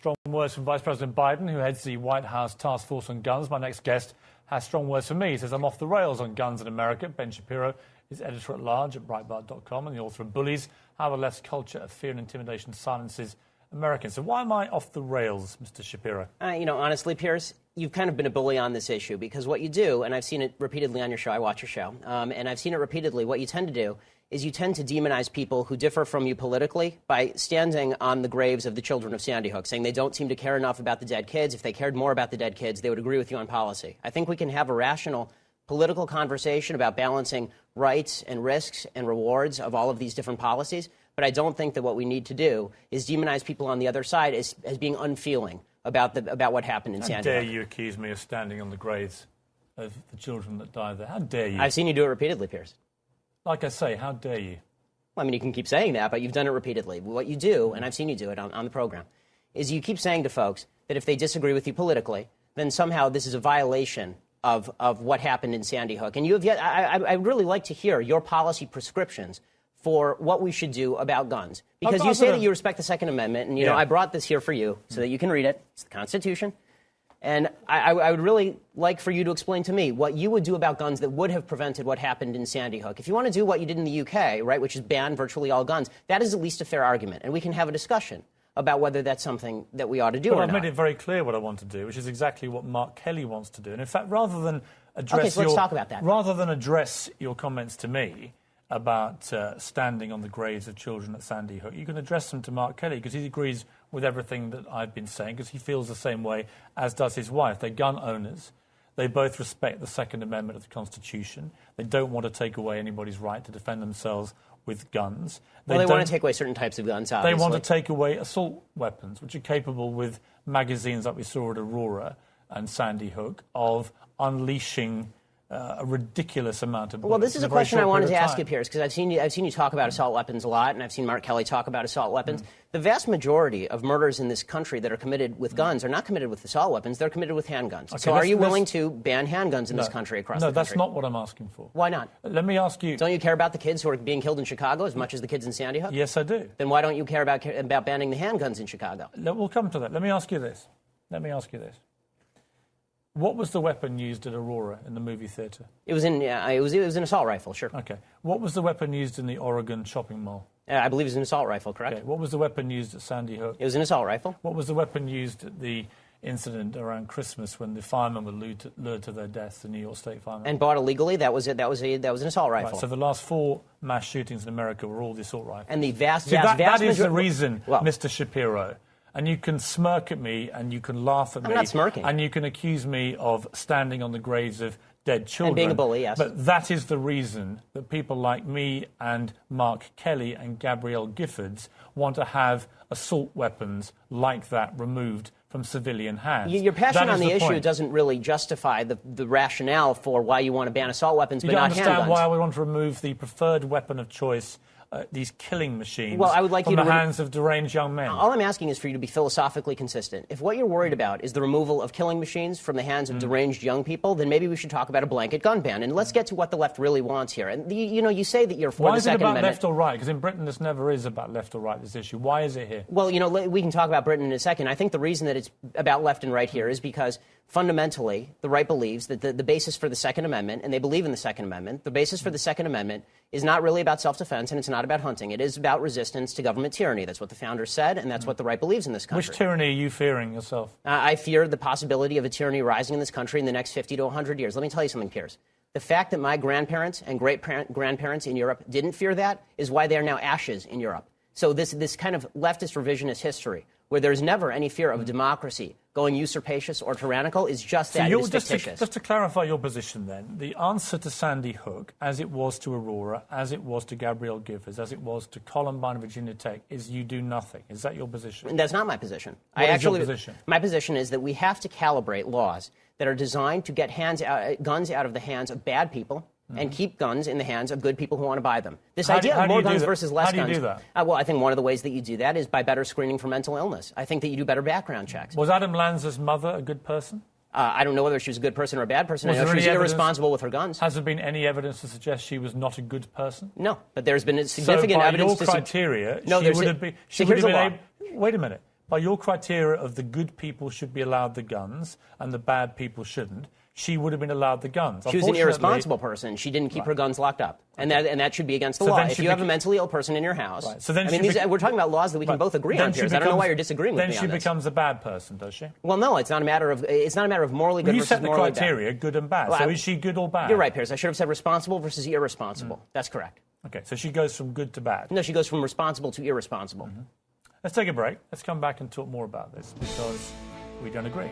Strong words from Vice President Biden, who heads the White House Task Force on Guns. My next guest has strong words for me. He says, I'm off the rails on guns in America. Ben Shapiro is editor-at-large at Breitbart.com and the author of Bullies, How the Left's Culture of Fear and Intimidation Silences Americans. So why am I off the rails, Mr. Shapiro? Honestly, Piers, you've kind of been a bully on this issue because what you do, and I've seen it repeatedly on your show, I watch your show, and I've seen it repeatedly, what you tend to do is you tend to demonize people who differ from you politically by standing on the graves of the children of Sandy Hook, saying they don't seem to care enough about the dead kids. If they cared more about the dead kids, they would agree with you on policy. I think we can have a rational political conversation about balancing rights and risks and rewards of all of these different policies, but I don't think that what we need to do is demonize people on the other side as being unfeeling about what happened in Sandy Hook. How dare you accuse me of standing on the graves of the children that died there? How dare you? I've seen you do it repeatedly, Piers. Like I say, how dare you? Well, I mean, you can keep saying that, but you've done it repeatedly. What you do, and I've seen you do it on the program, is you keep saying to folks that if they disagree with you politically, then somehow this is a violation of what happened in Sandy Hook. And you have yet, I'd really like to hear your policy prescriptions for what we should do about guns. Because you say that you respect the Second Amendment, and, you know, I brought this here for you so that you can read it. It's the Constitution. And I would really like for you to explain to me what you would do about guns that would have prevented what happened in Sandy Hook. If you want to do what you did in the UK, right, which is ban virtually all guns, that is at least a fair argument. And we can have a discussion about whether that's something that we ought to do or not. Well, I've made it very clear what I want to do, which is exactly what Mark Kelly wants to do. And in fact, rather than address let's talk about that. Rather than address your comments to me about standing on the graves of children at Sandy Hook, you can address them to Mark Kelly, because he agrees with everything that I've been saying, because he feels the same way, as does his wife. They're gun owners. They both respect the Second Amendment of the Constitution. They don't want to take away anybody's right to defend themselves with guns. They want to take away certain types of guns, obviously. They want to take away assault weapons, which are capable, with magazines like we saw at Aurora and Sandy Hook, of unleashing a ridiculous amount of bullets. Well, this is a question I wanted to ask you, Piers, because I've seen you talk about assault weapons a lot, and I've seen Mark Kelly talk about assault weapons. The vast majority of murders in this country that are committed with guns are not committed with assault weapons. They're committed with handguns. Okay, so are you willing to ban handguns in this country across the country? No, that's not what I'm asking for. Why not? Let me ask you... Don't you care about the kids who are being killed in Chicago as much as the kids in Sandy Hook? Yes, I do. Then why don't you care about banning the handguns in Chicago? We'll come to that. Let me ask you this. What was the weapon used at Aurora in the movie theatre? It was an assault rifle, sure. Okay. What was the weapon used in the Oregon shopping mall? I believe it was an assault rifle, correct? Okay. What was the weapon used at Sandy Hook? It was an assault rifle. What was the weapon used at the incident around Christmas when the firemen were lured to their deaths, the New York State firemen? And bought illegally? That was an assault rifle. Right, so the last 4 mass shootings in America were all the assault rifles. And the vast that is the reason, Mr. Shapiro. And you can smirk at me, and you can laugh at me. I'm not smirking. And you can accuse me of standing on the graves of dead children. And being a bully, yes. But that is the reason that people like me and Mark Kelly and Gabrielle Giffords want to have assault weapons like that removed from civilian hands. Your passion on the issue doesn't really justify the rationale for why you want to ban assault weapons, but not handguns. You don't understand why we want to remove the preferred weapon of choice, these killing machines, from the hands of deranged young men. All I'm asking is for you to be philosophically consistent. If what you're worried about is the removal of killing machines from the hands of deranged young people, then maybe we should talk about a blanket gun ban. And let's get to what the left really wants here. And you say that you're for the Second Amendment. Why is it about left or right? Because in Britain this never is about left or right, this issue. Why is it here? Well, we can talk about Britain in a second. I think the reason that it's about left and right here is because fundamentally the right believes that the basis for the Second Amendment, and they believe in the Second Amendment, the basis for the Second Amendment is not really about self-defense, and it's not about hunting. It is about resistance to government tyranny. That's what the founders said, and that's what the right believes in this country. Which tyranny are you fearing yourself? I fear the possibility of a tyranny rising in this country in the next 50 to 100 years. Let me tell you something, Piers. The fact that my grandparents and great-grandparents in Europe didn't fear that is why they are now ashes in Europe. So this kind of leftist revisionist history, where there's never any fear of democracy going usurpacious or tyrannical, is just that. It is fictitious. Just to clarify your position then, the answer to Sandy Hook, as it was to Aurora, as it was to Gabrielle Giffords, as it was to Columbine and Virginia Tech, is you do nothing. Is that your position? That's not my position. What is your position? My position is that we have to calibrate laws that are designed to get guns out of the hands of bad people and keep guns in the hands of good people who want to buy them. This idea of more guns versus less guns. How do you do that? Well, I think one of the ways that you do that is by better screening for mental illness. I think that you do better background checks. Was Adam Lanza's mother a good person? I don't know whether she was a good person or a bad person. I know she was irresponsible with her guns. Has there been any evidence to suggest she was not a good person? No, but there's been significant evidence to... So by your criteria, she would have been... Wait a minute. by your criteria of the good people should be allowed the guns and the bad people shouldn't, she would have been allowed the guns. She was an irresponsible person. She didn't keep her guns locked up. And that should be against the law. If you have a mentally ill person in your house, so then we're talking about laws that we can both agree on, Piers. I don't know why you're disagreeing with me on this. Then she becomes a bad person, does she? Well, no, it's not a matter of morally good versus morally bad. You set the criteria, good and bad. So is she good or bad? You're right, Piers. I should have said responsible versus irresponsible. That's correct. Okay, so she goes from good to bad. No, she goes from responsible to irresponsible. Let's take a break. Let's come back and talk more about this because we don't agree.